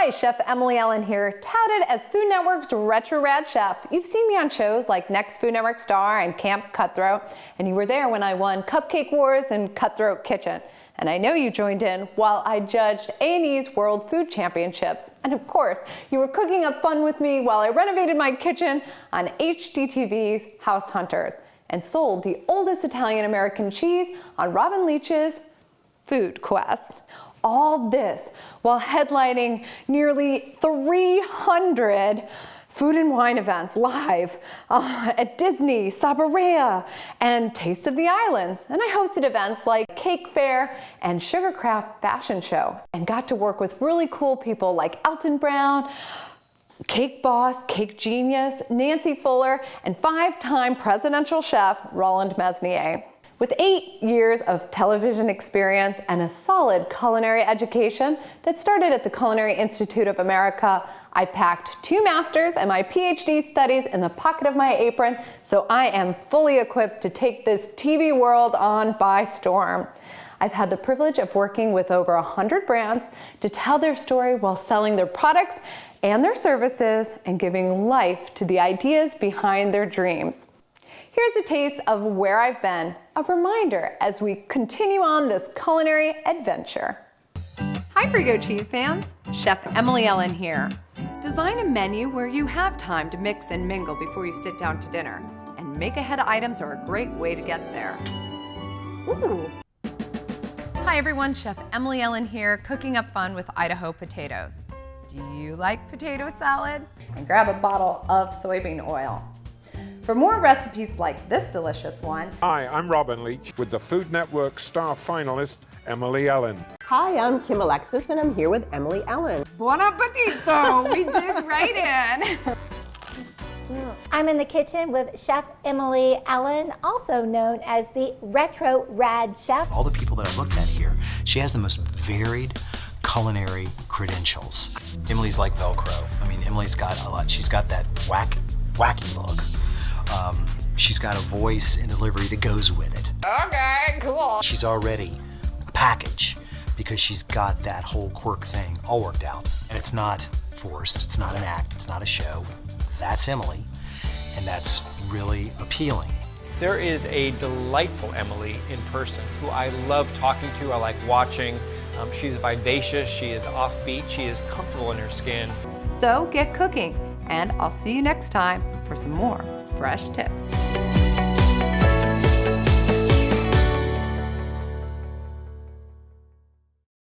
Hi, Chef Emily Ellyn here, touted as Food Network's Retro Rad Chef. You've seen me on shows like Next Food Network Star and Camp Cutthroat, and you were there when I won Cupcake Wars and Cutthroat Kitchen. And I know you joined in while I judged A&E's World Food Championships. And of course, you were cooking up fun with me while I renovated my kitchen on HGTV's House Hunters and sold the oldest Italian-American cheese on Robin Leach's Food Quest. All this while headlining nearly 300 food and wine events live at Disney, Saborea, and Taste of the Islands. And I hosted events like Cake Fair and Sugarcraft Fashion Show and got to work with really cool people like Elton Brown, Cake Boss, Cake Genius, Nancy Fuller, and 5-time presidential chef Roland Mesnier. With 8 years of television experience and a solid culinary education that started at the Culinary Institute of America, I packed 2 masters and my PhD studies in the pocket of my apron, so I am fully equipped to take this TV world on by storm. I've had the privilege of working with over 100 brands to tell their story while selling their products and their services and giving life to the ideas behind their dreams. Here's a taste of where I've been, a reminder as we continue on this culinary adventure. Hi Frigo cheese fans, Chef Emily Ellyn here. Design a menu where you have time to mix and mingle before you sit down to dinner, and make ahead items are a great way to get there. Ooh. Hi everyone, Chef Emily Ellyn here, cooking up fun with Idaho potatoes. Do you like potato salad? And grab a bottle of soybean oil. For more recipes like this delicious one. Hi, I'm Robin Leach with the Food Network star finalist, Emily Ellyn. Hi, I'm Kim Alexis and I'm here with Emily Ellyn. Buon appetito! We did right in. I'm in the kitchen with Chef Emily Ellyn, also known as the Retro Rad Chef. All the people that I looked at here, she has the most varied culinary credentials. Emily's like Velcro. I mean, Emily's got a lot. She's got that wacky look. She's got a voice and delivery that goes with it. Okay, cool. She's already a package because she's got that whole quirk thing all worked out. And it's not forced, it's not an act, it's not a show. That's Emily, and that's really appealing. There is a delightful Emily in person who I love talking to, I like watching. She's vivacious, she is offbeat, she is comfortable in her skin. So get cooking, and I'll see you next time for some more fresh tips.